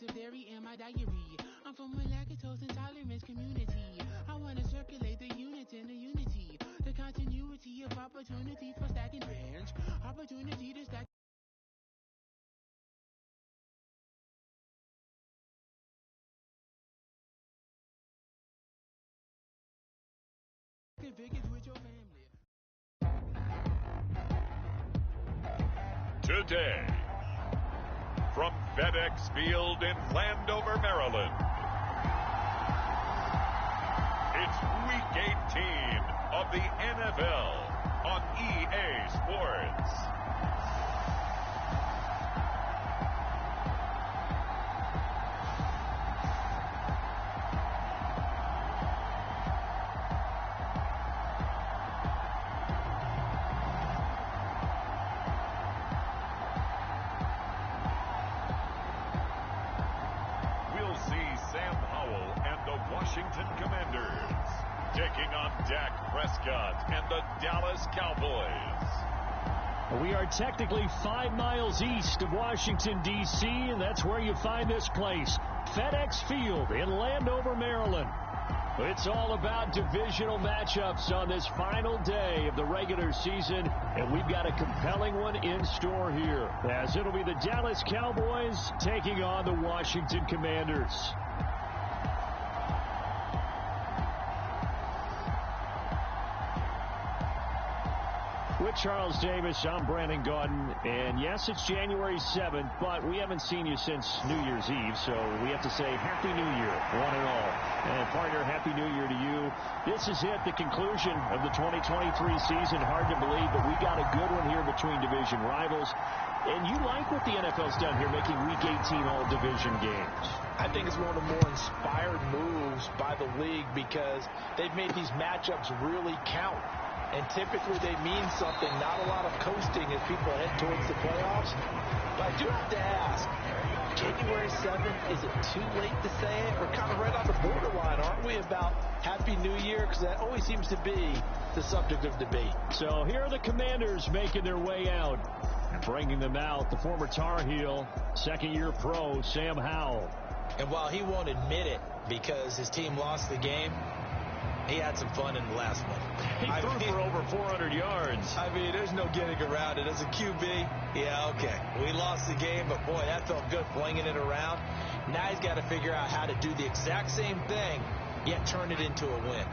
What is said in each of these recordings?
radioactive dairy in my diary. I'm from a lactose intolerance community. I want to circulate the units in the unity. The continuity of opportunity for stacking ranch. Opportunity to stack. With your family. Today, from FedEx Field in Landover, Maryland, it's Week 18 of the NFL on EA Sports. Washington Commanders taking on Dak Prescott and the Dallas Cowboys. We are technically 5 miles east of Washington, D.C., and that's where you find this place, FedEx Field in Landover, Maryland. It's all about divisional matchups on this final day of the regular season, and we've got a compelling one in store here, as it'll be the Dallas Cowboys taking on the Washington Commanders. With Charles Davis, I'm Brandon Gaudin, and yes, it's January 7th, but we haven't seen you since New Year's Eve, so we have to say Happy New Year, one and all. And partner, Happy New Year to you. This is it, the conclusion of the 2023 season. Hard to believe, but we got a good one here between division rivals. And you like what the NFL's done here, making Week 18 all division games. I think it's one of the more inspired moves by the league because they've made these matchups really count. And typically they mean something, not a lot of coasting as people head towards the playoffs. But I do have to ask, January 7th, is it too late to say it? We're kind of right on the borderline, aren't we, about Happy New Year? Because that always seems to be the subject of debate. So here are the Commanders making their way out. Bringing them out, the former Tar Heel, second-year pro, Sam Howell. And while he won't admit it because his team lost the game, he had some fun in the last one. He threw for over 400 yards. I mean, there's no getting around it. As a QB, yeah, okay. We lost the game, but boy, that felt good flinging it around. Now he's got to figure out how to do the exact same thing, yet turn it into a win.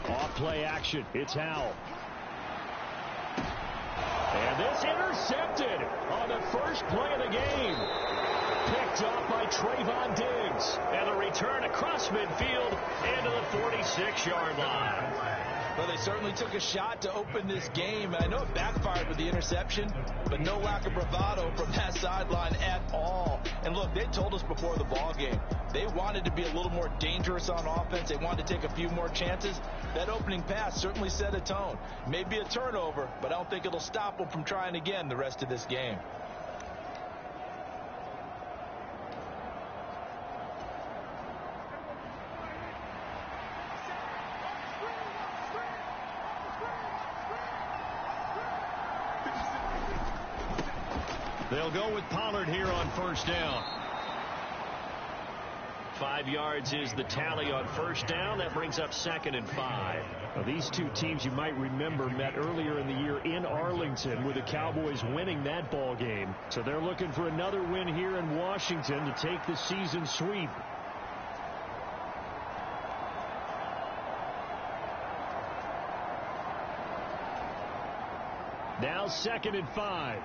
Off play action. It's Howell. And this intercepted on the first play of the game. Picked up by Trayvon Diggs. And a return across midfield into the 46-yard line. Well, they certainly took a shot to open this game. I know it backfired with the interception, but no lack of bravado from that sideline at all. And look, they told us before the ball game, they wanted to be a little more dangerous on offense. They wanted to take a few more chances. That opening pass certainly set a tone. Maybe a turnover, but I don't think it'll stop them from trying again the rest of this game. They'll go with Pollard here on first down. 5 yards is the tally on first down. That brings up 2nd and 5. Now, these two teams, you might remember, met earlier in the year in Arlington with the Cowboys winning that ball game. So they're looking for another win here in Washington to take the season sweep. Now 2nd and 5.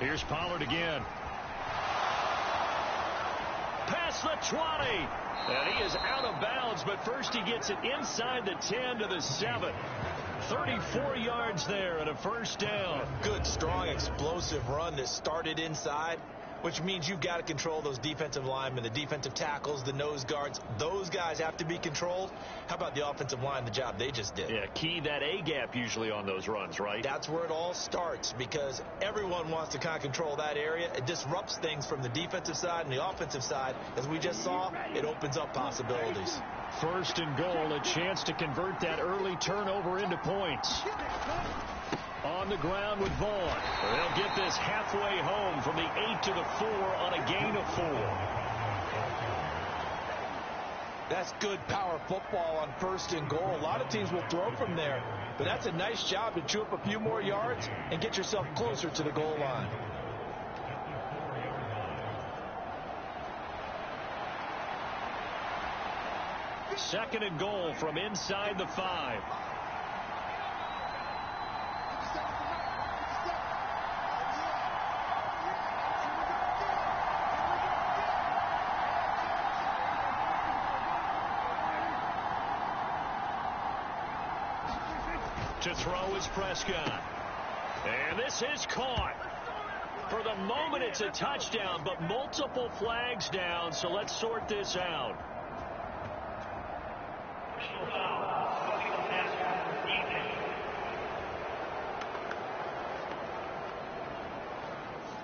Here's Pollard again. Past the 20. And he is out of bounds, but first he gets it inside the 10 to the 7. 34 yards there and a first down. Good, strong, explosive run that started inside. which means you've got to control those defensive linemen, the defensive tackles, the nose guards. Those guys have to be controlled. How about the offensive line, the job they just did? Yeah, key that A-gap usually on those runs, right? That's where it all starts, because everyone wants to kind of control that area. It disrupts things from the defensive side and the offensive side. As we just saw, it opens up possibilities. First and goal, a chance to convert that early turnover into points. On the ground with Vaughn. They'll get this halfway home from the 8 to the 4 on a gain of 4. That's good power football on first and goal. A lot of teams will throw from there, but that's a nice job to chew up a few more yards and get yourself closer to the goal line. Second and goal from inside the 5. To throw is Prescott. And this is caught. For the moment, it's a touchdown, but multiple flags down, so let's sort this out.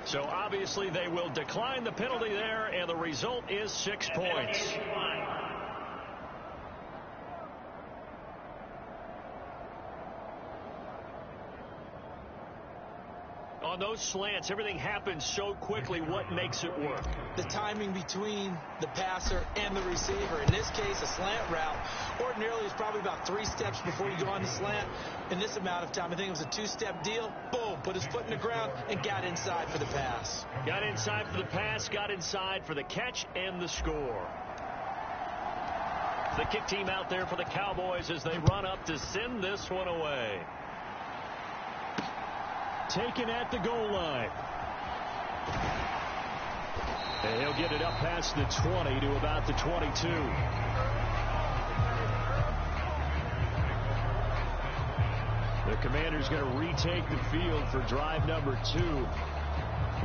So obviously they will decline the penalty there, and the result is 6 points. On those slants, everything happens so quickly. What makes it work? The timing between the passer and the receiver. In this case, a slant route ordinarily is probably about 3 steps before you go on the slant. In this amount of time, I think it was a 2-step deal. Boom, put his foot in the ground and got inside for the pass. Got inside for the pass, got inside for the catch and the score. The kick team out there for the Cowboys as they run up to send this one away. Taken at the goal line. And he'll get it up past the 20 to about the 22. The Commanders going to retake the field for drive number 2.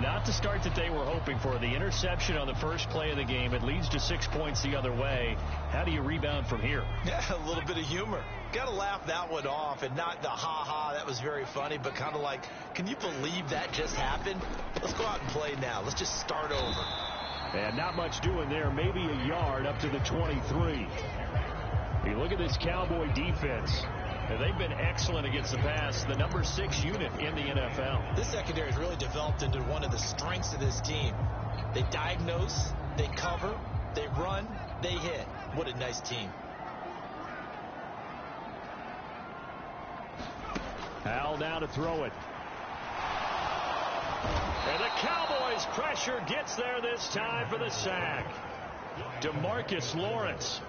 Not the start that they were hoping for. The interception on the first play of the game. It leads to 6 points the other way. How do you rebound from here? Yeah, a little bit of humor. Got to laugh that one off, and not the ha-ha, that was very funny, but kind of like, can you believe that just happened? Let's go out and play now. Let's just start over. And not much doing there. Maybe a yard up to the 23. You look at this Cowboy defense. They've been excellent against the pass, the number 6 unit in the NFL. This secondary has really developed into one of the strengths of this team. They diagnose, they cover, they run, they hit. What a nice team. Howell now to throw it. And the Cowboys' pressure gets there this time for the sack. DeMarcus Lawrence.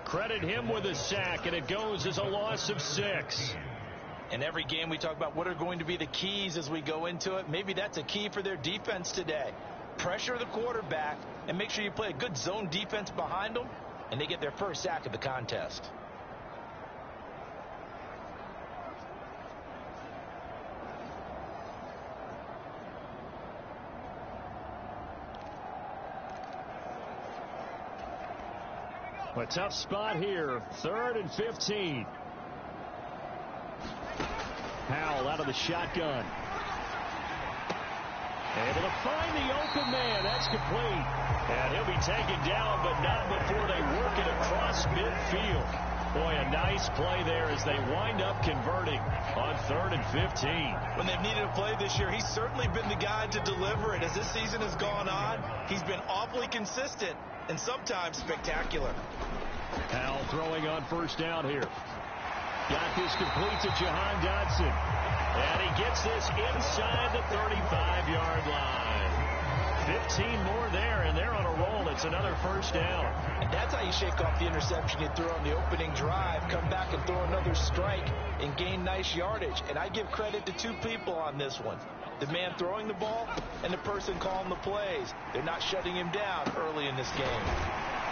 Credit him with a sack, and it goes as a loss of 6. In every game we talk about what are going to be the keys as we go into it. Maybe that's a key for their defense today. Pressure the quarterback and make sure you play a good zone defense behind them, and they get their first sack of the contest. A tough spot here. 3rd and 15. Howell out of the shotgun. Able to find the open man. That's complete. And he'll be taken down, but not before they work it across midfield. Boy, a nice play there as they wind up converting on 3rd and 15. When they've needed a play this year, he's certainly been the guy to deliver it. As this season has gone on, he's been awfully consistent and sometimes spectacular. Howell throwing on first down here. Got this complete to Jahan Dotson. And he gets this inside the 35-yard line. 15 more there, and they're on a roll. It's another first down. And that's how you shake off the interception you threw on the opening drive. Come back and throw another strike and gain nice yardage. And I give credit to 2 people on this one. The man throwing the ball and the person calling the plays. They're not shutting him down early in this game.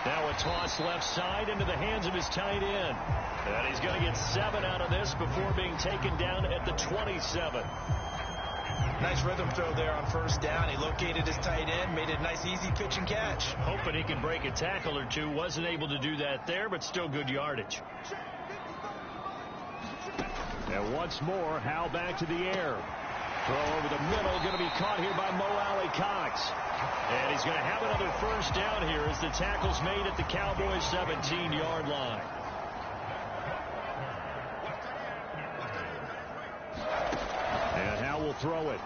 Now a toss left side into the hands of his tight end. And he's going to get 7 out of this before being taken down at the 27. Nice rhythm throw there on first down. He located his tight end, made it a nice easy pitch and catch. Hoping he could break a tackle or two. Wasn't able to do that there, but still good yardage. And once more, Howell back to the air. Throw over the middle, going to be caught here by Mo Alley-Cox. And he's going to have another first down here as the tackle's made at the Cowboys' 17-yard line. And Howell will throw it.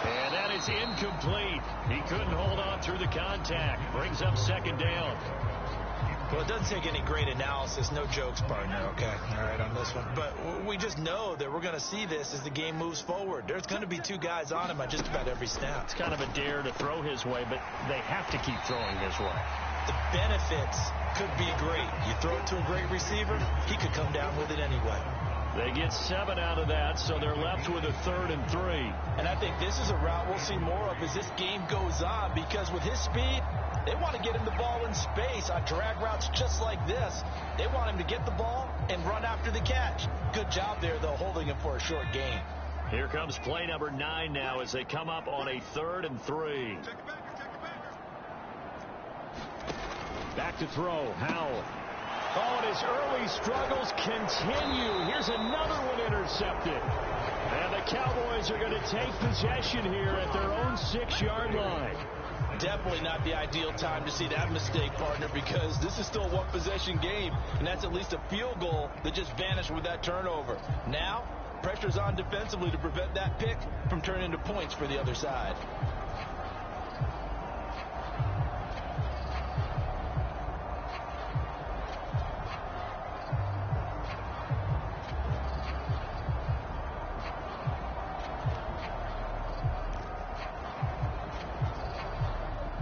And that is incomplete. He couldn't hold on through the contact. Brings up second down. Well, it doesn't take any great analysis. No jokes, partner, okay? All right, on this one. But we just know that we're going to see this as the game moves forward. There's going to be two guys on him on just about every snap. It's kind of a dare to throw his way, but they have to keep throwing his way. The benefits could be great. You throw it to a great receiver, he could come down with it anyway. They get 7 out of that, so they're left with a 3rd and 3. And I think this is a route we'll see more of as this game goes on, because with his speed, they want to get him the ball in space on drag routes just like this. They want him to get the ball and run after the catch. Good job there, though, holding him for a short gain. Here comes play number 9 now as they come up on a 3rd and 3. Back to throw, Howell. Oh, and his early struggles continue. Here's another one intercepted. And the Cowboys are going to take possession here at their own 6-yard line. Definitely not the ideal time to see that mistake, partner, because this is still a one-possession game, and that's at least a field goal that just vanished with that turnover. Now, pressure's on defensively to prevent that pick from turning into points for the other side.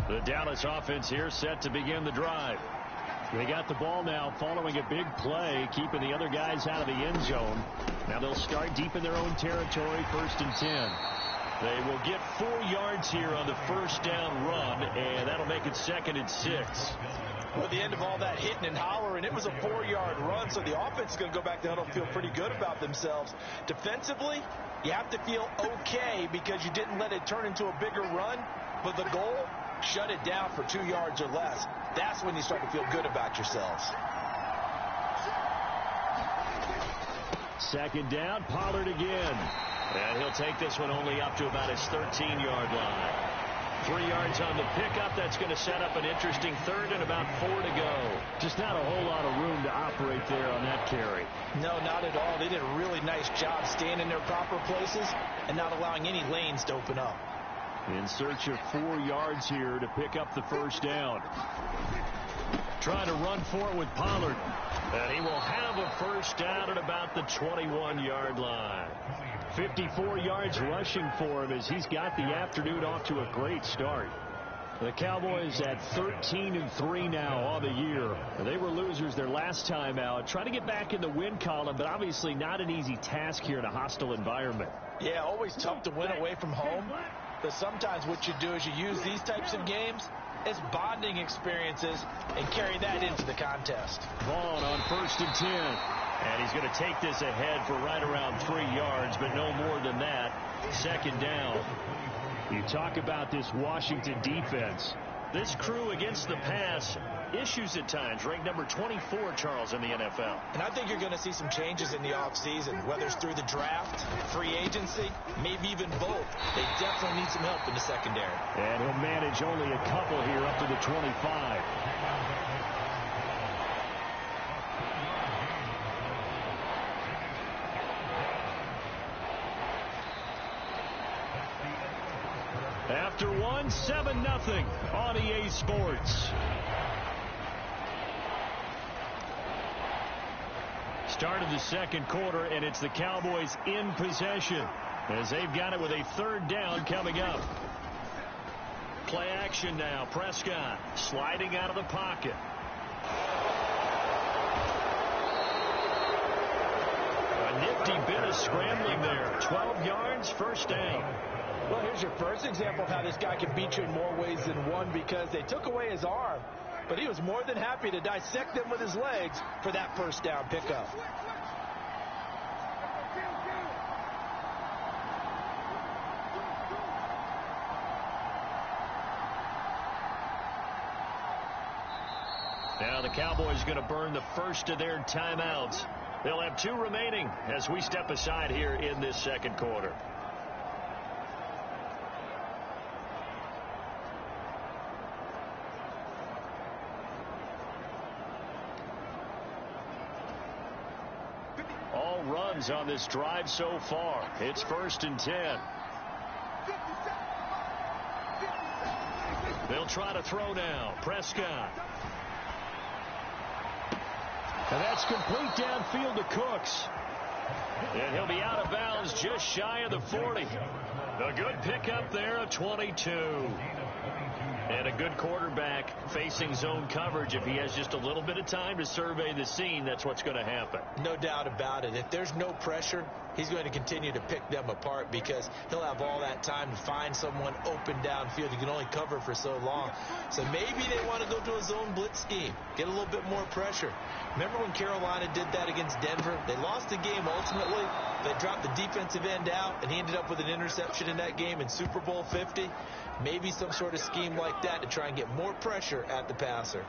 The Dallas offense here set to begin the drive. They got the ball now following a big play, keeping the other guys out of the end zone. Now they'll start deep in their own territory, 1st and 10. They will get 4 yards here on the first down run, and that'll make it 2nd and 6. Well, at the end of all that hitting and hollering, it was a 4-yard run, so the offense is going to go back to huddle and feel pretty good about themselves. Defensively, you have to feel okay because you didn't let it turn into a bigger run, but the goal, shut it down for 2 yards or less. That's when you start to feel good about yourselves. 2nd down, Pollard again. And he'll take this one only up to about his 13-yard line. 3 yards on the pickup. That's going to set up an interesting 3rd and about 4 to go. Just not a whole lot of room to operate there on that carry. No, not at all. They did a really nice job staying in their proper places and not allowing any lanes to open up. In search of 4 yards here to pick up the first down. Trying to run for it with Pollard. And he will have a first down at about the 21-yard line. 54 yards rushing for him as he's got the afternoon off to a great start. The Cowboys at 13 and 3 now on the year. They were losers their last time out. Trying to get back in the win column, but obviously not an easy task here in a hostile environment. Yeah, always tough to win away from home. But sometimes what you do is you use these types of games as bonding experiences and carry that into the contest. Vaughn on 1st and 10. And he's going to take this ahead for right around 3 yards, but no more than that. 2nd down. You talk about this Washington defense. This crew against the pass, issues at times, ranked number 24, Charles, in the NFL. And I think you're going to see some changes in the offseason, whether it's through the draft, free agency, maybe even both. They definitely need some help in the secondary. And he'll manage only a couple here up to the 25. After 7-0 on EA Sports. Start of the 2nd quarter, and it's the Cowboys in possession as they've got it with a 3rd down coming up. Play action now. Prescott sliding out of the pocket. A nifty bit of scrambling there. 12 yards, first down. Well, here's your first example of how this guy can beat you in more ways than one, because they took away his arm, but he was more than happy to dissect them with his legs for that first down pickup. the Cowboys going to burn the first of their timeouts. They'll have 2 remaining as we step aside here in this second quarter. All runs on this drive so far. It's 1st and 10. They'll try to throw now. Prescott. And that's complete downfield to Cooks. And he'll be out of bounds just shy of the 40. A good pickup there of 22. And a good quarterback facing zone coverage. If he has just a little bit of time to survey the scene, that's what's going to happen. No doubt about it. If there's no pressure, he's going to continue to pick them apart because he'll have all that time to find someone open downfield. He can only cover for so long. So maybe they want to go to a zone blitz scheme, get a little bit more pressure. Remember when Carolina did that against Denver? They lost the game ultimately. They dropped the defensive end out, and he ended up with an interception in that game in Super Bowl 50. Maybe some sort of scheme like that to try and get more pressure at the passer.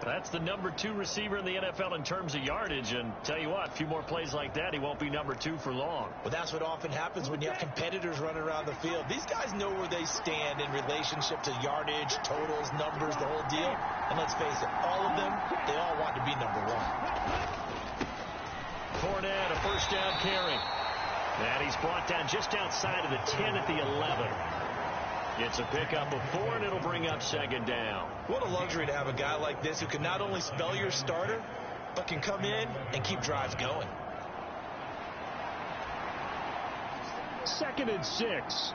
That's the number 2 receiver in the NFL in terms of yardage. And tell you what, a few more plays like that, he won't be number 2 for long. Well, that's what often happens when you have competitors running around the field. These guys know where they stand in relationship to yardage, totals, numbers, the whole deal. And let's face it, all of them, they all want to be number 1. Fournette, a first down carry. And he's brought down just outside of the 10 at the 11. It's a pickup of 4, and it'll bring up 2nd down. What a luxury to have a guy like this who can not only spell your starter, but can come in and keep drives going. 2nd and 6.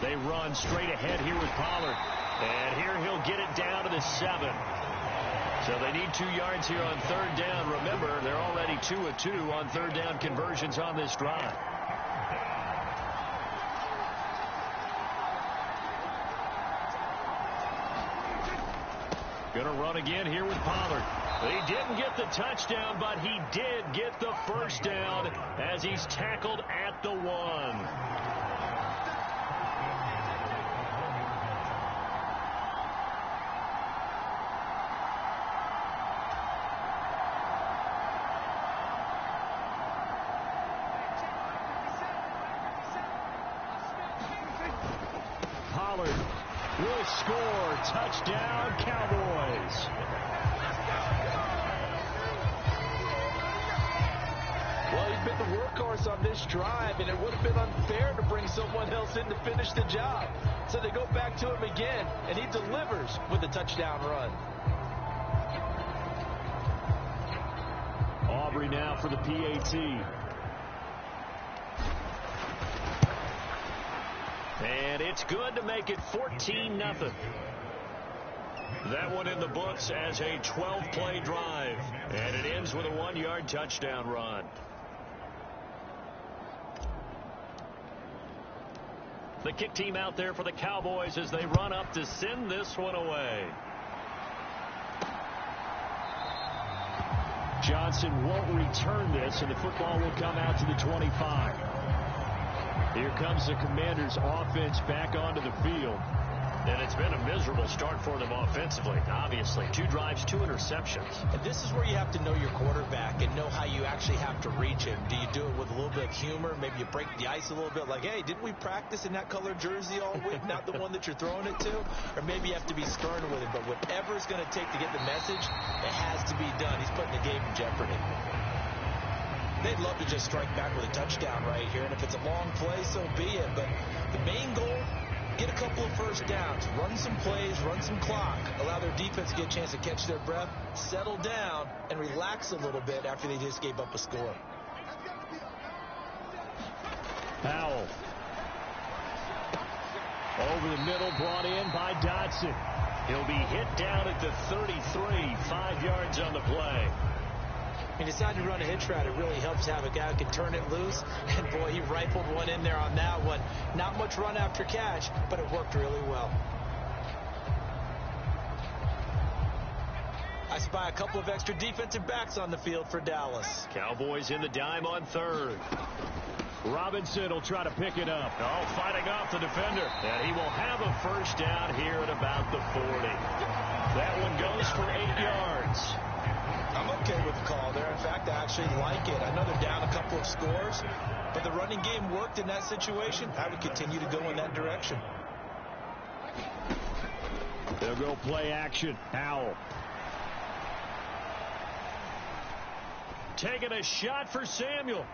They run straight ahead here with Pollard. And here he'll get it down to the 7. So they need 2 yards here on 3rd down. Remember, they're already 2 of 2 on 3rd down conversions on this drive. Going to run again here with Pollard. He didn't get the touchdown, but he did get the first down as he's tackled at the 1. Will score. Touchdown, Cowboys. Well, he's been the workhorse on this drive, and it would have been unfair to bring someone else in to finish the job. So they go back to him again, and he delivers with a touchdown run. Aubrey now for the PAT. And it's good to make it 14-0. That one in the books as a 12-play drive. And it ends with a 1-yard touchdown run. The kick team out there for the Cowboys as they run up to send this one away. Johnson won't return this, and the football will come out to the 25. Here comes the Commanders' offense back onto the field. And it's been a miserable start for them offensively, obviously. 2 drives, 2 interceptions. And this is where you have to know your quarterback and know how you actually have to reach him. Do you do it with a little bit of humor? Maybe you break the ice a little bit, like, hey, didn't we practice in that colored jersey all week, not the one that you're throwing it to? Or maybe you have to be stern with him. But whatever it's going to take to get the message, it has to be done. He's putting the game in jeopardy. They'd love to just strike back with a touchdown right here, and if it's a long play, so be it. But the main goal, get a couple of first downs, run some plays, run some clock, allow their defense to get a chance to catch their breath, settle down, and relax a little bit after they just gave up a score. Powell. Over the middle, brought in by Dotson. He'll be hit down at the 33, 5 yards on the play. He decided to run a hitch route. It really helps have a guy who can turn it loose. And, boy, he rifled one in there on that one. Not much run after catch, but it worked really well. I spy a couple of extra defensive backs on the field for Dallas. Cowboys in the dime on 3rd. Robinson will try to pick it up. Oh, fighting off the defender. And he will have a first down here at about the 40. That one goes for 8 yards. I'm okay with the call there. In fact, I actually like it. I know they're down a couple of scores, but the running game worked in that situation. I would continue to go in that direction. They'll go play action. Howell. Taking a shot for Samuel.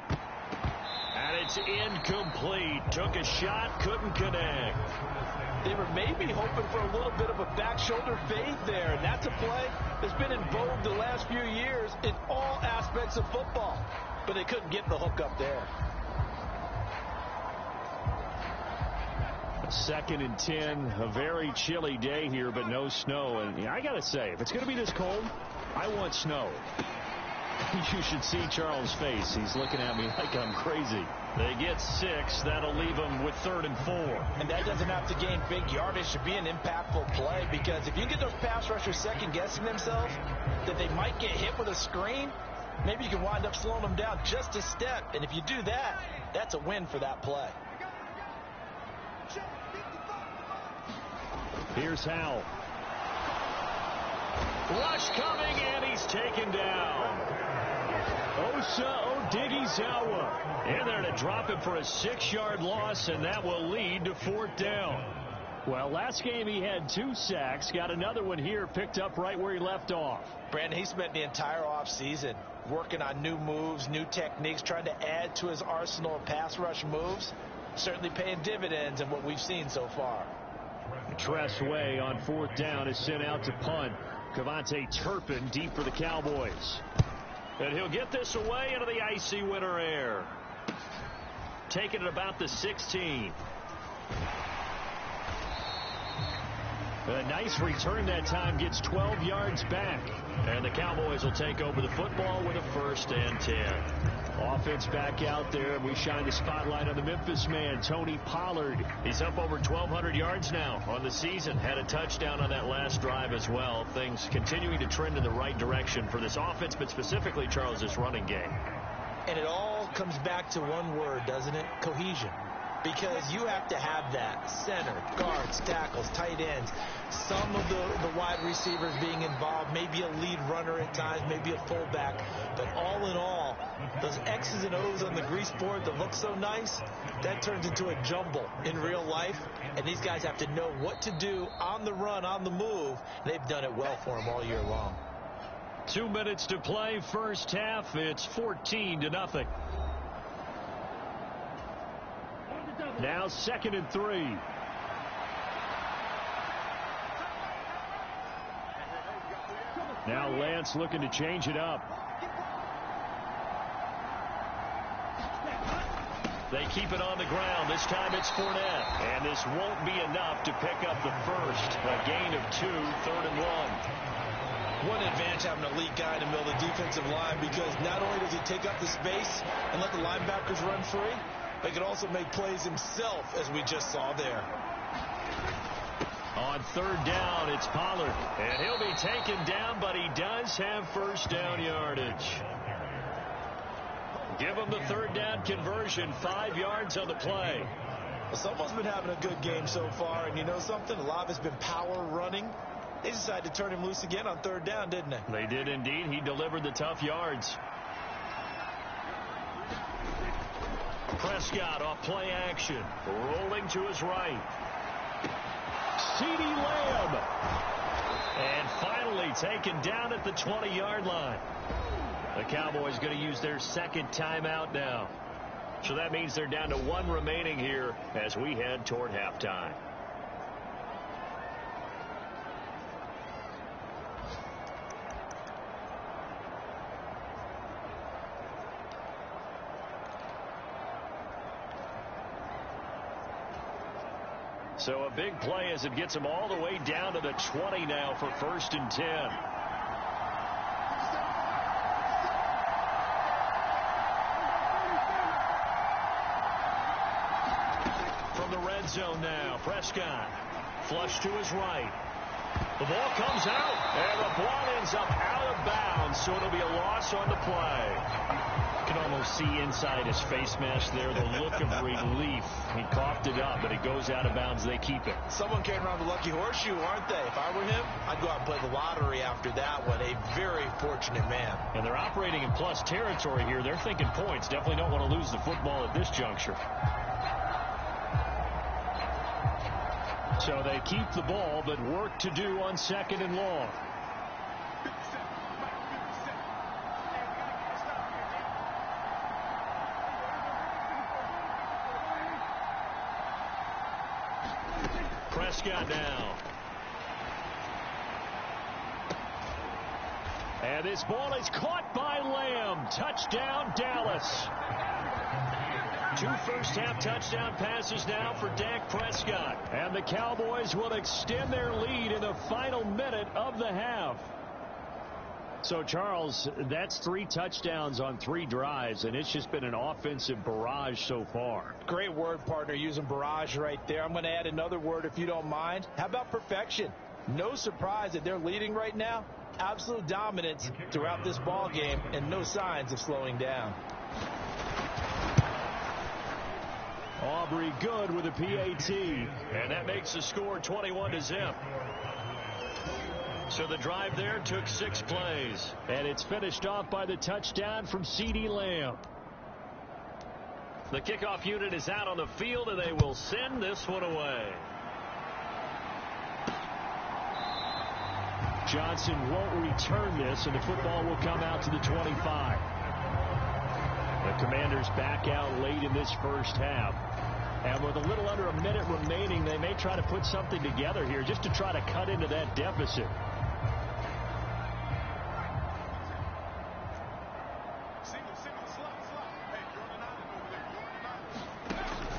And it's incomplete. Took a shot, couldn't connect. They were maybe hoping for a little bit of a back shoulder fade there, and that's a play that's been in vogue the last few years in all aspects of football. But they couldn't get the hook up there. 2nd and 10, a very chilly day here, but no snow. And I got to say, if it's going to be this cold, I want snow. You should see Charles' face. He's looking at me like I'm crazy. They get 6. That'll leave them with 3rd and 4. And that doesn't have to gain big yardage to be an impactful play, because if you get those pass rushers second-guessing themselves that they might get hit with a screen, maybe you can wind up slowing them down just a step. And if you do that, that's a win for that play. Here's Howell. Rush coming, and he's taken down. Osa Odighizuwa in there to drop it for a 6-yard loss, and that will lead to 4th down. Well, last game he had 2 sacks. Got another one here, picked up right where he left off. Brandon, he spent the entire offseason working on new moves, new techniques, trying to add to his arsenal of pass rush moves. Certainly paying dividends in what we've seen so far. Tressway on 4th down is sent out to punt. Cavante Turpin deep for the Cowboys. And he'll get this away into the icy winter air. Taking it about the 16. A nice return that time, gets 12 yards back. And the Cowboys will take over the football with a 1st and 10. Offense back out there. We shine the spotlight on the Memphis man, Tony Pollard. He's up over 1,200 yards now on the season. Had a touchdown on that last drive as well. Things continuing to trend in the right direction for this offense, but specifically Charles' running game. And it all comes back to one word, doesn't it? Cohesion. Because you have to have that. Center, guards, tackles, tight ends. Some of the wide receivers being involved. Maybe a lead runner at times. Maybe a fullback. But all in all, those X's and O's on the grease board that look so nice, that turns into a jumble in real life. And these guys have to know what to do on the run, on the move. They've done it well for them all year long. 2 minutes to play, first half. It's 14-0. Now 2nd and 3. Now Lance looking to change it up. They keep it on the ground. This time it's Fournette. And this won't be enough to pick up the first. A gain of 2, 3rd and 1. What an advantage having an elite guy in the middle of the defensive line, because not only does he take up the space and let the linebackers run free, but he can also make plays himself, as we just saw there. On 3rd down, it's Pollard. And he'll be taken down, but he does have first down yardage. Give him the 3rd down conversion, 5 yards on the play. Well, someone's been having a good game so far, and you know something? A lot of it's been power running. They decided to turn him loose again on 3rd down, didn't they? They did indeed. He delivered the tough yards. Prescott off play action. Rolling to his right. CeeDee Lamb. And finally taken down at the 20-yard line. The Cowboys going to use their 2nd timeout now. So that means they're down to 1 remaining here as we head toward halftime. So a big play as it gets them all the way down to the 20 now for 1st and 10. From the red zone now, Prescott. Flush to his right. The ball comes out, and the ball ends up out of bounds, so it'll be a loss on the play. You can almost see inside his face mask there the look of relief. He coughed it up, but it goes out of bounds. They keep it. Someone came around the lucky horseshoe, aren't they? If I were him, I'd go out and play the lottery after that one. A very fortunate man. And they're operating in plus territory here. They're thinking points. Definitely don't want to lose the football at this juncture. So they keep the ball, but work to do on 2nd and long. Prescott now. And this ball is caught by Lamb. Touchdown, Dallas. 2 first-half touchdown passes now for Dak Prescott. And the Cowboys will extend their lead in the final minute of the half. So, Charles, that's 3 touchdowns on 3 drives, and it's just been an offensive barrage so far. Great word, partner, using barrage right there. I'm going to add another word if you don't mind. How about perfection? No surprise that they're leading right now. Absolute dominance throughout this ball game and no signs of slowing down. Aubrey good with a PAT, and that makes the score 21-0. So the drive there took 6 plays, and it's finished off by the touchdown from CeeDee Lamb. The kickoff unit is out on the field, and they will send this one away. Johnson won't return this, and the football will come out to the 25. The Commanders back out late in this first half. And with a little under a minute remaining, they may try to put something together here just to try to cut into that deficit.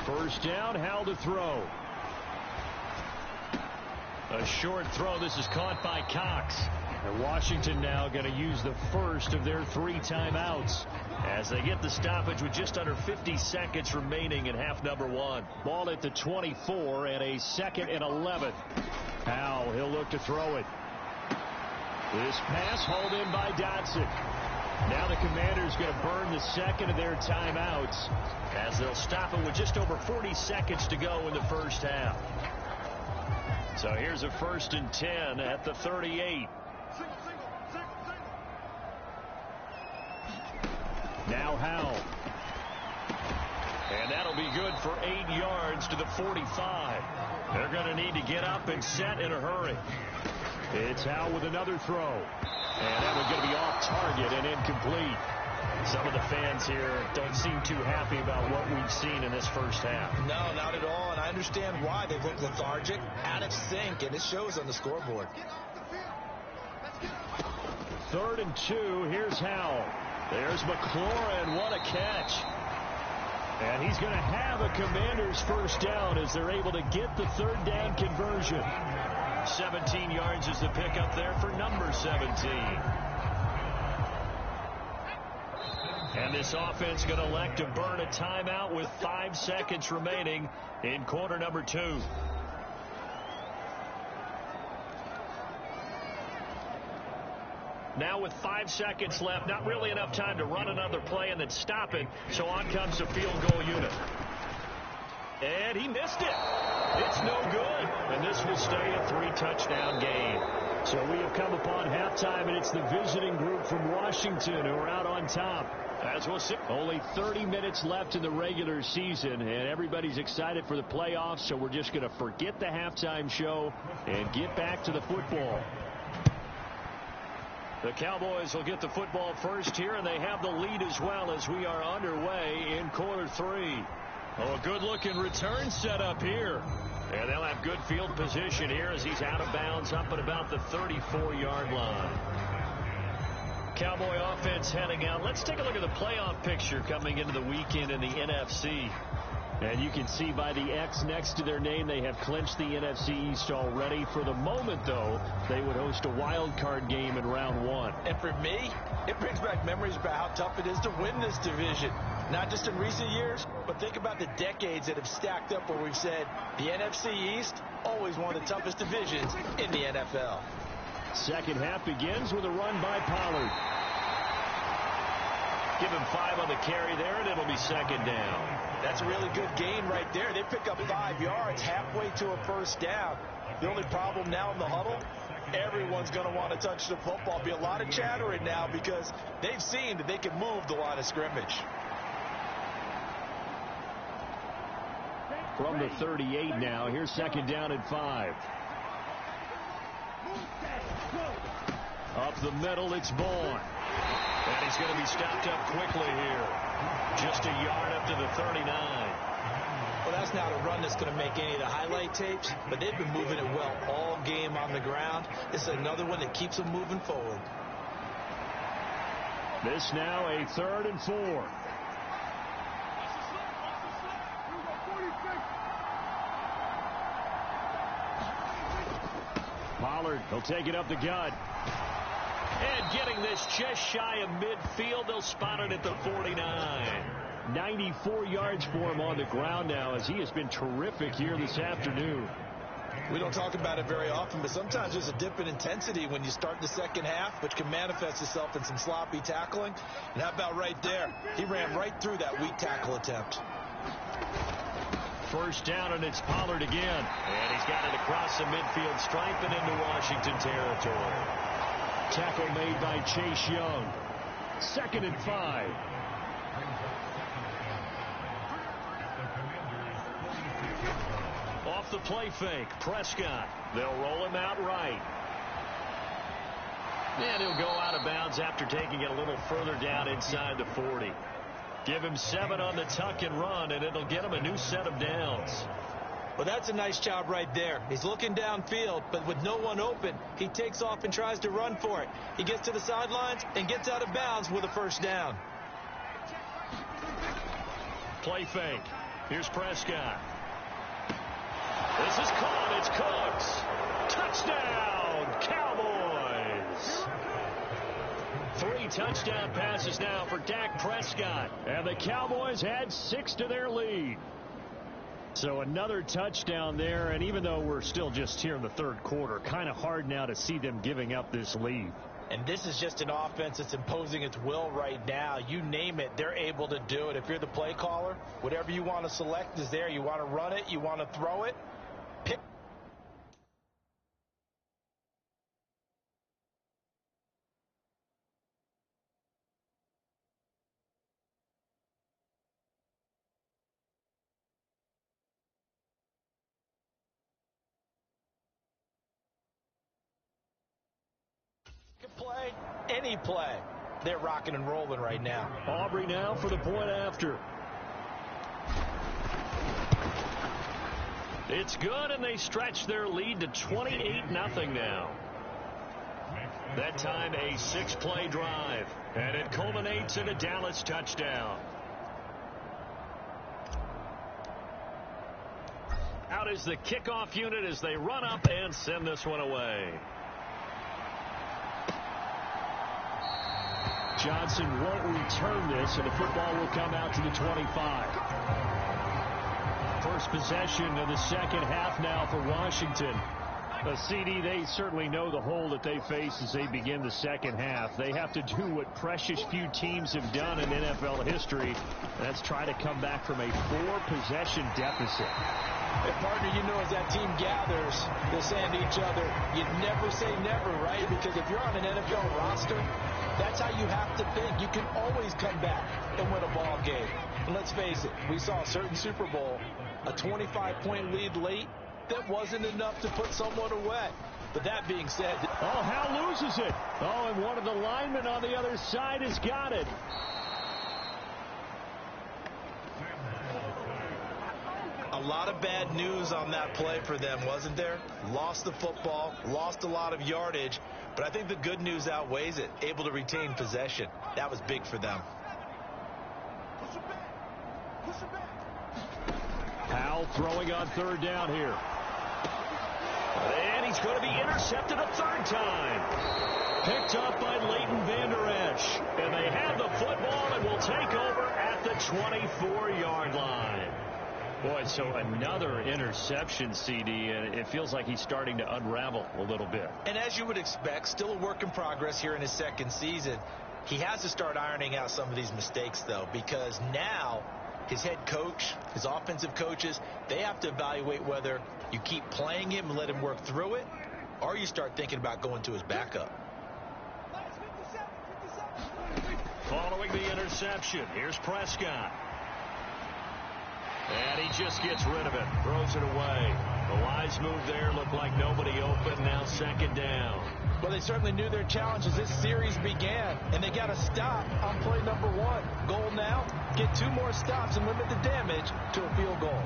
First down, Howell to throw. A short throw. This is caught by Cox. And Washington now going to use the first of their 3 timeouts as they get the stoppage with just under 50 seconds remaining in half number 1. Ball at the 24 and a 2nd and 11. Howell, he'll look to throw it. This pass hauled in by Dotson. Now the Commanders going to burn the 2nd of their timeouts as they'll stop it with just over 40 seconds to go in the first half. So here's a 1st and 10 at the 38. Now Howell. And that'll be good for 8 yards to the 45. They're going to need to get up and set in a hurry. It's Howell with another throw. And that one's going to be off target and incomplete. Some of the fans here don't seem too happy about what we've seen in this first half. No, not at all. And I understand why. They look lethargic, out of sync, and it shows on the scoreboard. 3rd and 2. Here's Howell. There's McLaurin. What a catch. And he's going to have a Commanders first down as they're able to get the 3rd down conversion. 17 yards is the pickup there for number 17. And this offense going to elect to burn a timeout with 5 seconds remaining in quarter number 2. Now with 5 seconds left, not really enough time to run another play and then stop it. So on comes the field goal unit. And he missed it. It's no good. And this will stay a 3-touchdown game. So we have come upon halftime, and it's the visiting group from Washington who are out on top. As we'll see, only 30 minutes left in the regular season, and everybody's excited for the playoffs, so we're just going to forget the halftime show and get back to the football. The Cowboys will get the football first here, and they have the lead as well as we are underway in quarter 3. Oh, a good-looking return set up here. And they'll have good field position here as he's out of bounds up at about the 34-yard line. Cowboy offense heading out. Let's take a look at the playoff picture coming into the weekend in the NFC. And you can see by the X next to their name, they have clinched the NFC East already. For the moment, though, they would host a wild card game in round 1. And for me, it brings back memories about how tough it is to win this division. Not just in recent years, but think about the decades that have stacked up where we've said the NFC East, always one of the toughest divisions in the NFL. Second half begins with a run by Pollard. Give him 5 on the carry there, and it'll be second down. That's a really good gain right there. They pick up 5 yards halfway to a first down. The only problem now in the huddle, everyone's going to want to touch the football. Be a lot of chattering now because they've seen that they can move the line of scrimmage. From the 38 now, here's second down and 5. Up the middle, it's Bourne. And he's going to be stopped up quickly here. Just a yard up to the 39. Well, that's not a run that's going to make any of the highlight tapes, but they've been moving it well all game on the ground. This is another one that keeps them moving forward. This now a 3rd and 4. Pollard, he'll take it up the gut. And getting this just shy of midfield, they'll spot it at the 49. 94 yards for him on the ground now, as he has been terrific here this afternoon. We don't talk about it very often, but sometimes there's a dip in intensity when you start the second half, which can manifest itself in some sloppy tackling. And how about right there? He ran right through that weak tackle attempt. First down, and it's Pollard again. And he's got it across the midfield stripe and into Washington territory. Tackle made by Chase Young. 2nd and 5. Off the play fake, Prescott. They'll roll him out right. And he'll go out of bounds after taking it a little further down inside the 40. Give him 7 on the tuck and run, and it'll get him a new set of downs. Well, that's a nice job right there. He's looking downfield, but with no one open, he takes off and tries to run for it. He gets to the sidelines and gets out of bounds with a first down. Play fake. Here's Prescott. This is caught. It's Cooks. Touchdown, Cowboys. 3 touchdown passes now for Dak Prescott. And the Cowboys add 6 to their lead. So another touchdown there, and even though we're still just here in the 3rd quarter, kind of hard now to see them giving up this lead. And this is just an offense that's imposing its will right now. You name it, they're able to do it. If you're the play caller, whatever you want to select is there. You want to run it, you want to throw it. Pick. Play, any play. They're rocking and rolling right now. Aubrey now for the point after. It's good, and they stretch their lead to 28-0 now. That time a 6-play drive, and it culminates in a Dallas touchdown. Out is the kickoff unit as they run up and send this one away. Johnson won't return this, and the football will come out to the 25. First possession of the second half now for Washington. The CD, they certainly know the hole that they face as they begin the second half. They have to do what precious few teams have done in NFL history, and that's try to come back from a 4-possession deficit. And partner, you know, as that team gathers, they're saying to each other, you never say never, right? Because if you're on an NFL roster, that's how you have to think. You can always come back and win a ball game. And let's face it, we saw a certain Super Bowl, a 25-point lead late, that wasn't enough to put someone away. But that being said... Oh, Hal loses it. Oh, and one of the linemen on the other side has got it. A lot of bad news on that play for them, wasn't there? Lost the football, lost a lot of yardage, but I think the good news outweighs it. Able to retain possession. That was big for them. Hal throwing on 3rd down here. And he's going to be intercepted a 3rd time. Picked up by Leighton Vander Esch. And they have the football and will take over at the 24-yard line. Boy, so another interception, CD, and it feels like he's starting to unravel a little bit. And as you would expect, still a work in progress here in his second season. He has to start ironing out some of these mistakes, though, because now his head coach, his offensive coaches, they have to evaluate whether you keep playing him and let him work through it, or you start thinking about going to his backup. Following the interception, here's Prescott. And he just gets rid of it, throws it away. The wise move there, looked like nobody open, now second down. Well, they certainly knew their challenge as this series began, and they got to stop on play number 1. Goal now, get 2 more stops and limit the damage to a field goal.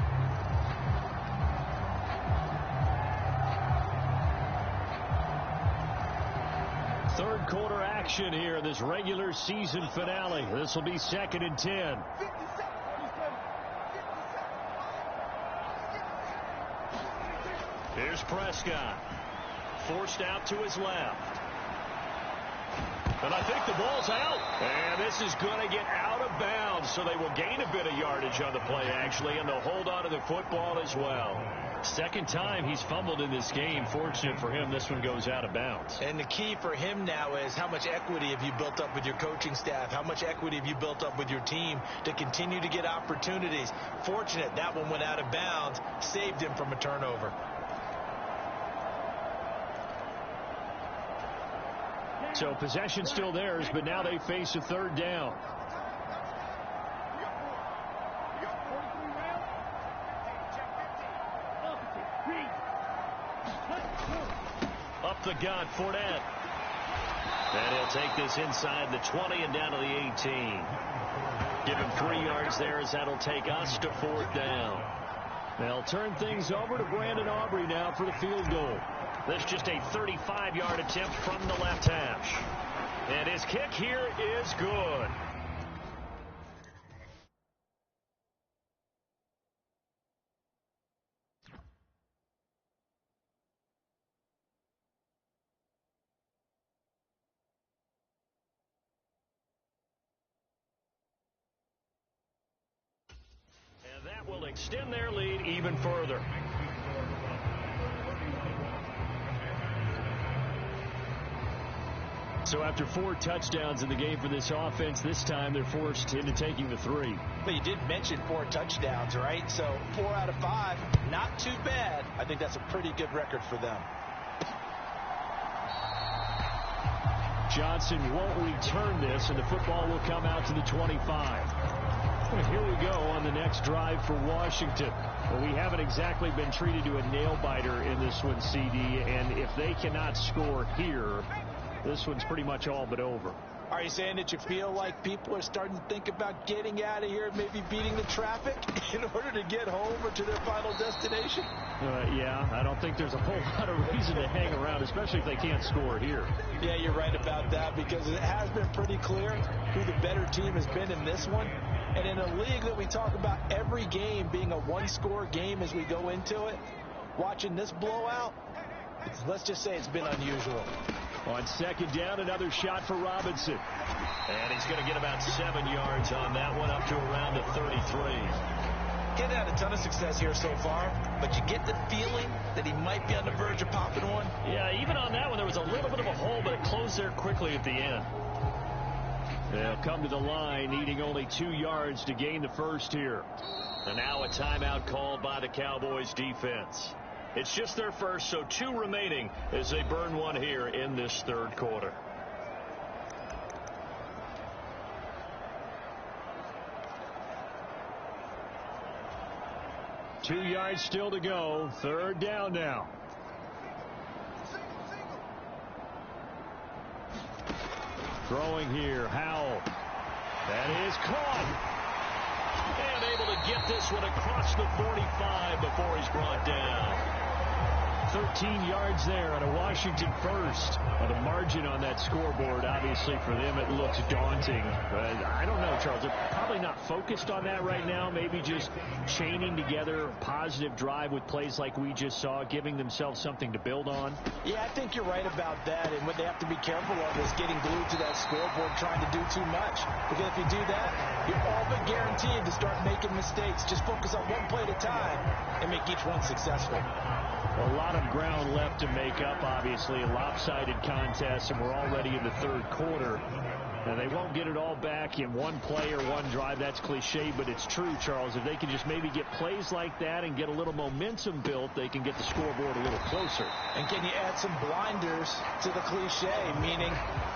Third quarter action here in this regular season finale. This will be 2nd and 10. Here's Prescott. Forced out to his left. And I think the ball's out. And this is going to get out of bounds, so they will gain a bit of yardage on the play, actually, and they'll hold on to the football as well. Second time he's fumbled in this game. Fortunate for him, this one goes out of bounds. And the key for him now is how much equity have you built up with your coaching staff? How much equity have you built up with your team to continue to get opportunities? Fortunate that one went out of bounds, saved him from a turnover. So possession still theirs, but now they face a third down. Up the gut, Fournette. And he'll take this inside the 20 and down to the 18. Give him 3 yards there as that'll take us to 4th down. They'll turn things over to Brandon Aubrey now for the field goal. This is just a 35-yard attempt from the left hash. And his kick here is good. And that will extend their lead even further. So after 4 touchdowns in the game for this offense, this time they're forced into taking the 3. But you did mention 4 touchdowns, right? So 4 out of 5, not too bad. I think that's a pretty good record for them. Johnson won't return this, and the football will come out to the 25. Well, here we go on the next drive for Washington. Well, we haven't exactly been treated to a nail-biter in this one, CD, and if they cannot score here, this one's pretty much all but over. Are you saying that you feel like people are starting to think about getting out of here, maybe beating the traffic in order to get home or to their final destination? Yeah, I don't think there's a whole lot of reason to hang around, especially if they can't score here. Yeah, you're right about that, because it has been pretty clear who the better team has been in this one. And in a league that we talk about every game being a one-score game as we go into it, watching this blowout, let's just say it's been unusual. On 2nd down, another shot for Robinson. And he's going to get about 7 yards on that one, up to around the 33. Getting had a ton of success here so far, but you get the feeling that he might be on the verge of popping one. Yeah, even on that one, there was a little bit of a hole, but it closed there quickly at the end. They'll come to the line, needing only 2 yards to gain the first here. And now a timeout called by the Cowboys defense. It's just their first, so 2 remaining as they burn one here in this third quarter. Two yards still to go. Third down now. Throwing here, Howell. That is caught. And able to get this one across the 45 before he's brought down. 13 yards there on a Washington first. The margin on that scoreboard, obviously for them, it looks daunting. But I don't know, Charles. They're probably not focused on that right now. Maybe just chaining together a positive drive with plays like we just saw, giving themselves something to build on. Yeah, I think you're right about that. And what they have to be careful of is getting glued to that scoreboard, trying to do too much. Because if you do that, you're all but guaranteed to start making mistakes. Just focus on one play at a time and make each one successful. A lot of ground left to make up, obviously. A lopsided contest, and we're already in the third quarter. And they won't get it all back in one play or one drive. That's cliche, but it's true, Charles. If they can just maybe get plays like that and get a little momentum built, they can get the scoreboard a little closer. And can you add some blinders to the cliche, meaning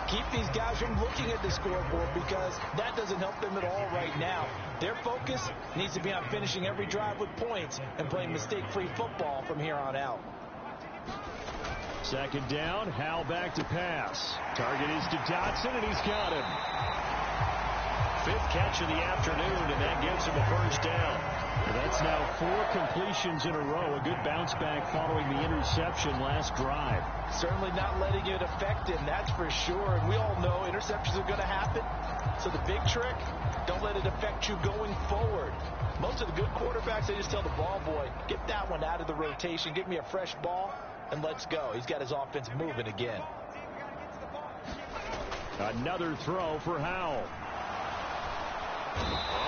keep these guys from looking at the scoreboard, because that doesn't help them at all right now. Their focus needs to be on finishing every drive with points and playing mistake-free football from here on out. Second down, Howell back to pass. Target is to Dotson, and he's got him. Fifth catch of the afternoon, and that gives him a first down. That's now 4 completions in a row. A good bounce back following the interception last drive. Certainly not letting it affect him, that's for sure. And we all know interceptions are going to happen. So the big trick, don't let it affect you going forward. Most of the good quarterbacks, they just tell the ball boy, get that one out of the rotation, give me a fresh ball, and let's go. He's got his offense moving again. Another throw for Howell.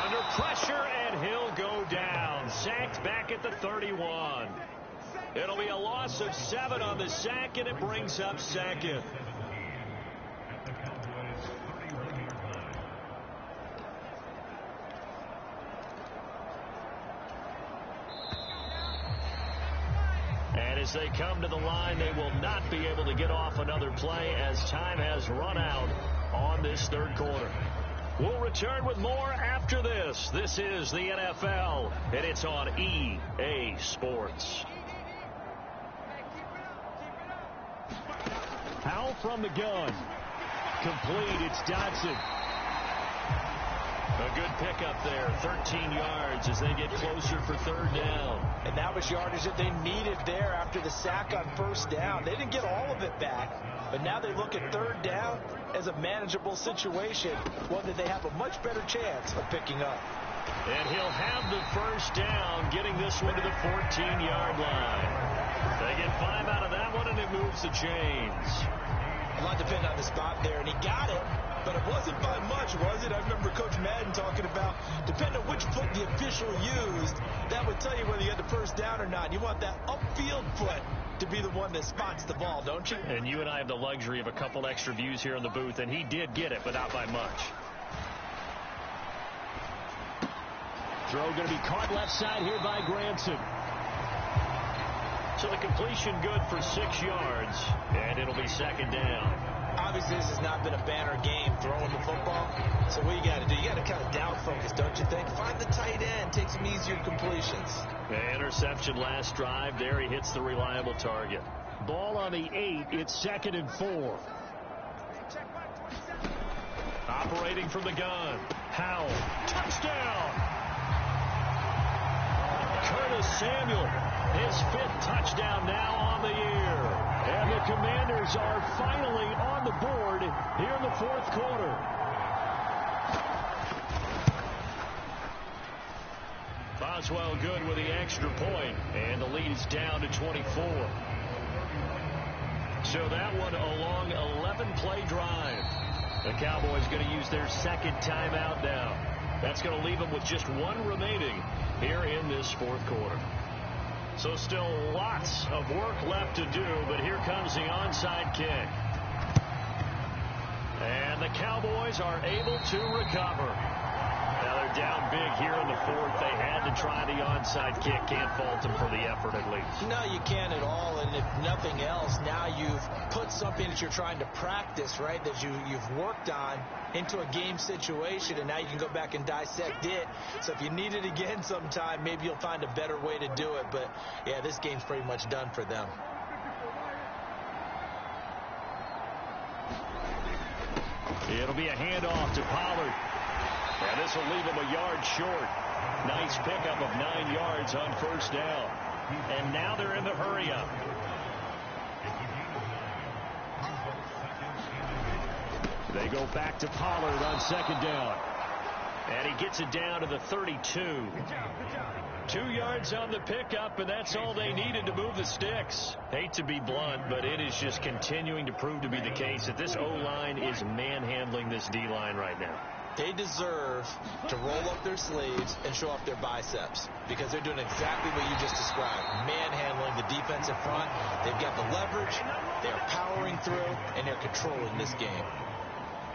Under pressure, and he'll go down. Sacked back at the 31. It'll be a loss of 7 on the sack, and it brings up second. And as they come to the line, they will not be able to get off another play as time has run out on this third quarter. We'll return with more after this. This is the NFL, and it's on EA Sports. Howell from the gun. Complete. It's Dotson. A good pickup there, 13 yards as they get closer for third down. And that was yardage that they needed there after the sack on first down. They didn't get all of it back, but now they look at third down as a manageable situation, one that they have a much better chance of picking up. And he'll have the first down, getting this one to the 14-yard line. They get 5 out of that one, and it moves the chains. A lot depends on the spot there, and he got it. But it wasn't by much, was it? I remember Coach Madden talking about, depending on which foot the official used, that would tell you whether you had the first down or not. You want that upfield foot to be the one that spots the ball, don't you? And you and I have the luxury of a couple extra views here in the booth, and he did get it, but not by much. Throw going to be caught left side here by Granson. So the completion good for 6 yards, and it'll be second down. Obviously, this has not been a banner game throwing the football. So what you got to do, you got to kind of down focus, don't you think? Find the tight end, take some easier completions. The interception last drive. There he hits the reliable target. Ball on the 8. It's 2nd and 4. Operating from the gun. Howell. Touchdown. Curtis Samuel. His 5th touchdown now on the year. And the Commanders are finally on the board here in the 4th quarter. Boswell good with the extra point, and the lead is down to 24. So that one a long 11-play drive. The Cowboys going to use their 2nd timeout now. That's going to leave them with just 1 remaining here in this 4th quarter. So still lots of work left to do, but here comes the onside kick. And the Cowboys are able to recover. Now they're down big here in the 4th. They had to try the onside kick. Can't fault them for the effort at least. No, you can't at all. And if nothing else, now you've put something that you're trying to practice, right, that you've worked on into a game situation, and now you can go back and dissect it. So if you need it again sometime, maybe you'll find a better way to do it. But, yeah, this game's pretty much done for them. It'll be a handoff to Pollard. And this will leave him a yard short. Nice pickup of 9 yards on first down. And now they're in the hurry-up. They go back to Pollard on 2nd down. And he gets it down to the 32. 2 yards on the pickup, and that's all they needed to move the sticks. Hate to be blunt, but it is just continuing to prove to be the case that this O-line is manhandling this D-line right now. They deserve to roll up their sleeves and show off their biceps, because they're doing exactly what you just described, manhandling the defensive front. They've got the leverage, they're powering through, and they're controlling this game.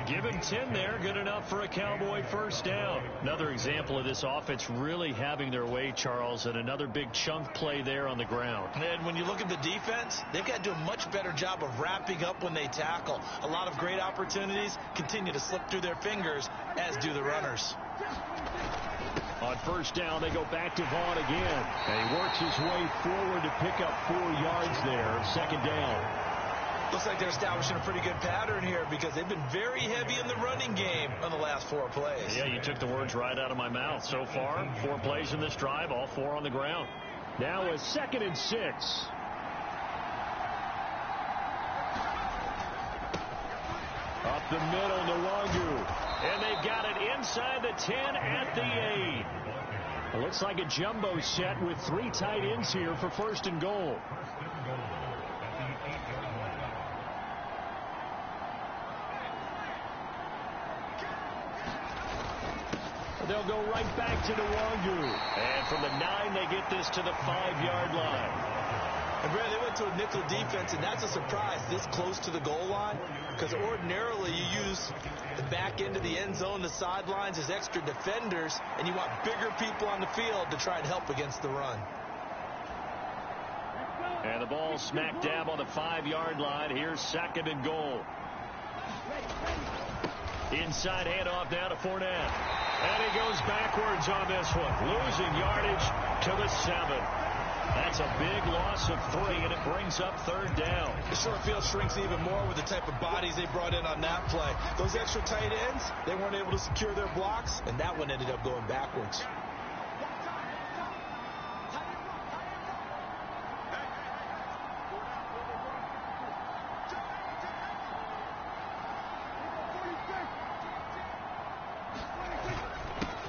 Give him 10 there. Good enough for a Cowboy first down. Another example of this offense really having their way, Charles, and another big chunk play there on the ground. And when you look at the defense, they've got to do a much better job of wrapping up when they tackle. A lot of great opportunities continue to slip through their fingers, as do the runners. On first down, they go back to Vaughn again. And he works his way forward to pick up 4 yards there. Second down. Looks like they're establishing a pretty good pattern here because they've been very heavy in the running game on the last 4 plays. Yeah, you took the words right out of my mouth. So far, 4 plays in this drive, all 4 on the ground. Now a 2nd and 6. Up the middle, Nwangu. And they've got it inside the 10 at the 8. It looks like a jumbo set with 3 tight ends here for first and goal. They'll go right back to Nwangu. And from the 9, they get this to the 5-yard line. And Brad, they went to a nickel defense, and that's a surprise this close to the goal line, because ordinarily you use the back end of the end zone, the sidelines as extra defenders, and you want bigger people on the field to try and help against the run. And the ball smack dab on the 5-yard line. Here's 2nd and goal. Inside handoff now to Fournette. And he goes backwards on this one. Losing yardage to the 7. That's a big loss of 3, and it brings up 3rd down. The short field shrinks even more with the type of bodies they brought in on that play. Those extra tight ends, they weren't able to secure their blocks, and that one ended up going backwards.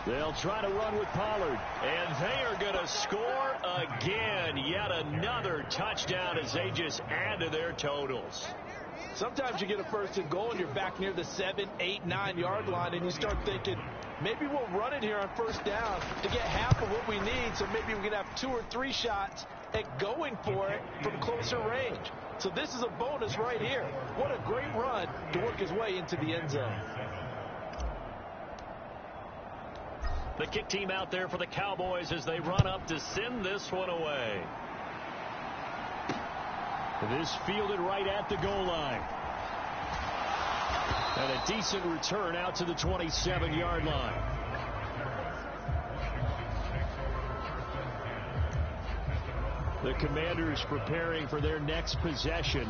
They'll try to run with Pollard. And they are going to score again. Yet another touchdown as they just add to their totals. Sometimes you get a first and goal and you're back near the 7, 8, 9-yard line, and you start thinking, maybe we'll run it here on first down to get half of what we need, so maybe we can have 2 or 3 shots at going for it from closer range. So this is a bonus right here. What a great run to work his way into the end zone. The kick team out there for the Cowboys as they run up to send this one away. This fielded right at the goal line. And a decent return out to the 27-yard line. The Commanders preparing for their next possession.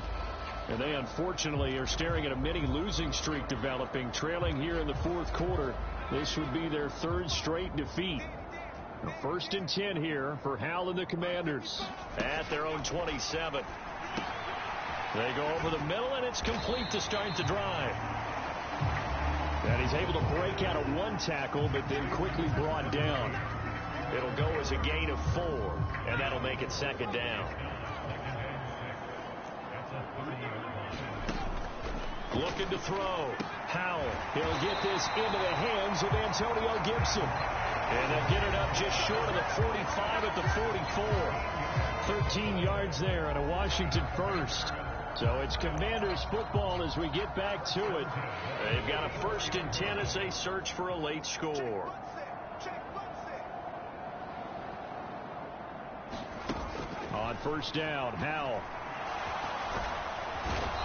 And they unfortunately are staring at a mini losing streak developing, trailing here in the 4th quarter. This would be their 3rd straight defeat. The 1st and 10 here for Hal and the Commanders at their own 27. They go over the middle, and it's complete to start the drive. And he's able to break out of 1 tackle, but then quickly brought down. It'll go as a gain of 4, and that'll make it 2nd down. Looking to throw. Howell. He'll get this into the hands of Antonio Gibson. And they'll get it up just short of the 45 at the 44. 13 yards there and a Washington first. So it's Commanders football as we get back to it. They've got a 1st and 10 as they search for a late score. On first down, Howell.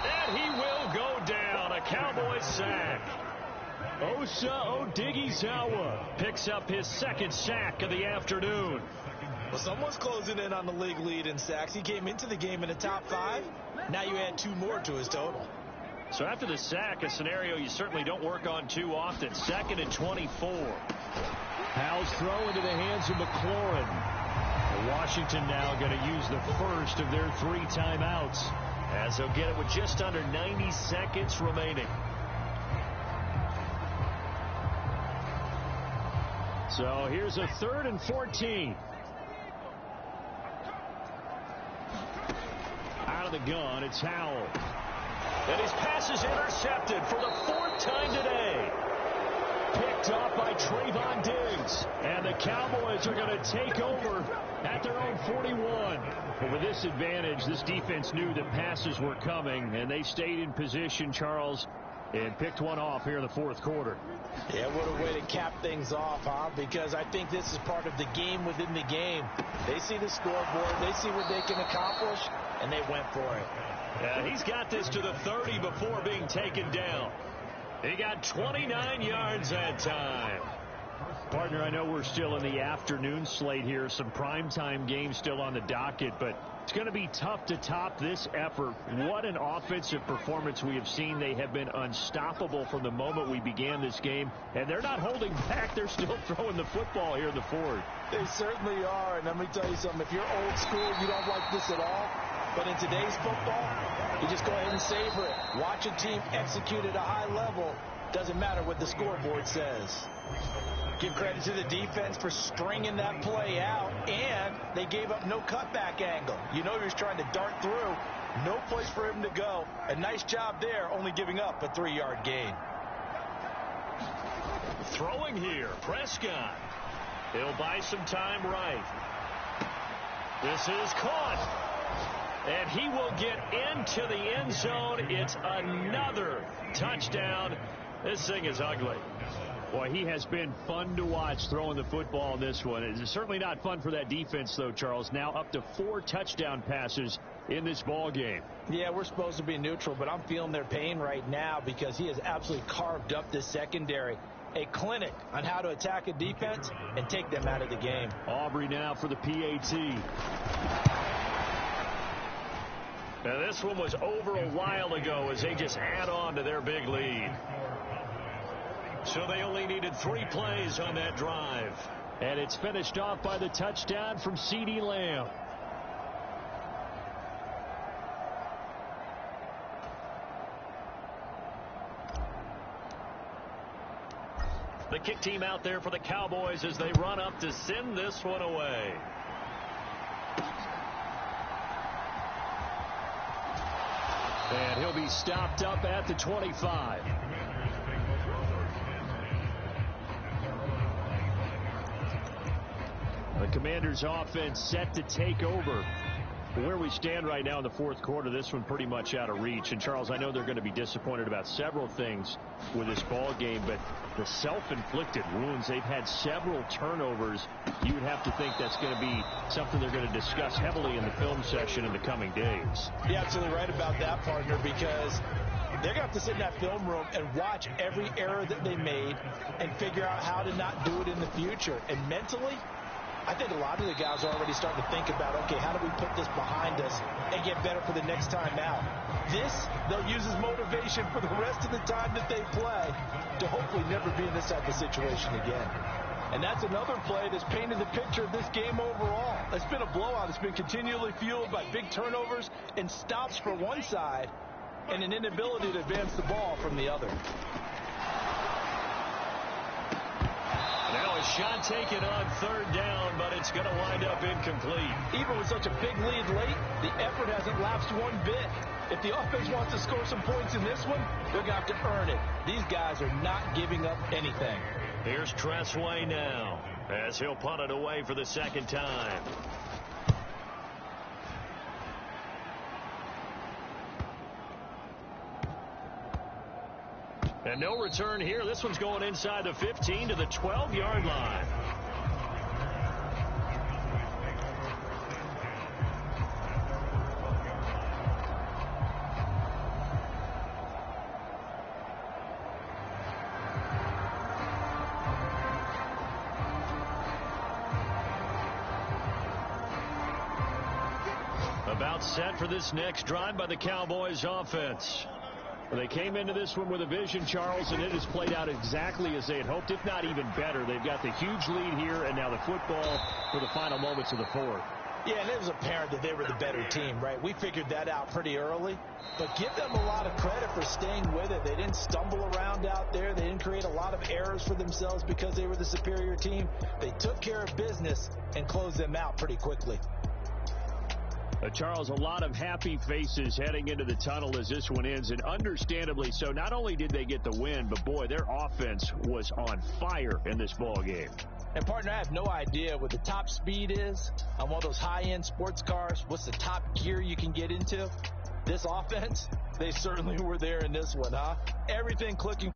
And he will go down. A Cowboy sack. Osa Odighizuwa picks up his 2nd sack of the afternoon. Well, someone's closing in on the league lead in sacks. He came into the game in the top 5. Now you add 2 more to his total. So after the sack, a scenario you certainly don't work on too often. 2nd and 24. Howell's throw into the hands of McLaurin. Washington now going to use the first of their 3 timeouts, as they'll get it with just under 90 seconds remaining. So here's a 3rd and 14. Out of the gun, it's Howell. And his pass is intercepted for the 4th time today. Picked off by Trayvon Diggs. And the Cowboys are going to take over at their own 41. But with this advantage, this defense knew that passes were coming, and they stayed in position, Charles. and picked one off here in the fourth quarter. Yeah, what a way to cap things off, huh? Because I think this is part of the game within the game. They see the scoreboard, they see what they can accomplish, and they went for it. Yeah, he's got this to the 30 before being taken down. He got 29 yards that time. Partner, I know we're still in the afternoon slate here. Some primetime games still on the docket, but it's going to be tough to top this effort. What an offensive performance we have seen. They have been unstoppable from the moment we began this game, and they're not holding back. They're still throwing the football here in the fourth. They certainly are, and let me tell you something. If you're old school, you don't like this at all. But in today's football, you just go ahead and savor it. Watch a team execute at a high level. Doesn't matter what the scoreboard says. Give credit to the defense for stringing that play out, and they gave up no cutback angle. You know he was trying to dart through. No place for him to go. A nice job there, only giving up a 3-yard gain. Throwing here, Prescott. He'll buy some time right. This is caught. And he will get into the end zone. It's another touchdown. This thing is ugly. Boy, he has been fun to watch throwing the football in this one. It's certainly not fun for that defense, though, Charles. Now up to 4 touchdown passes in this ball game. Yeah, we're supposed to be neutral, but I'm feeling their pain right now because he has absolutely carved up this secondary. A clinic on how to attack a defense and take them out of the game. Aubrey now for the PAT. Now, this one was over a while ago as they just add on to their big lead. So they only needed 3 plays on that drive. And it's finished off by the touchdown from CeeDee Lamb. The kick team out there for the Cowboys as they run up to send this one away. And he'll be stopped up at the 25. The Commanders' offense set to take over. Where we stand right now in the fourth quarter, this one pretty much out of reach. And, Charles, I know they're going to be disappointed about several things with this ball game, but the self-inflicted wounds, they've had several turnovers. You would have to think that's going to be something they're going to discuss heavily in the film session in the coming days. You're absolutely right about that, partner, because they're going to have to sit in that film room and watch every error that they made and figure out how to not do it in the future. And mentally, I think a lot of the guys are already starting to think about, okay, how do we put this behind us and get better for the next time out? This, they'll use as motivation for the rest of the time that they play to hopefully never be in this type of situation again. And that's another play that's painted the picture of this game overall. It's been a blowout. It's been continually fueled by big turnovers and stops for one side and an inability to advance the ball from the other. Now a shot taken on 3rd down, but it's going to wind up incomplete. Even with such a big lead late, the effort hasn't lapsed one bit. If the offense wants to score some points in this one, they're going to have to earn it. These guys are not giving up anything. Here's Tressway now as he'll punt it away for the 2nd time. And no return here. This one's going inside the 15 to the 12-yard line. About set for this next drive by the Cowboys offense. They came into this one with a vision, Charles, and it has played out exactly as they had hoped, if not even better. They've got the huge lead here, and now the football for the final moments of the fourth. Yeah, and it was apparent that they were the better team, right? We figured that out pretty early, but give them a lot of credit for staying with it. They didn't stumble around out there. They didn't create a lot of errors for themselves because they were the superior team. They took care of business and closed them out pretty quickly. Charles, a lot of happy faces heading into the tunnel as this one ends, and understandably so. Not only did they get the win, but, boy, their offense was on fire in this ball game. And, partner, I have no idea what the top speed is on one of those high-end sports cars. What's the top gear you can get into? This offense, they certainly were there in this one, huh? Everything clicking.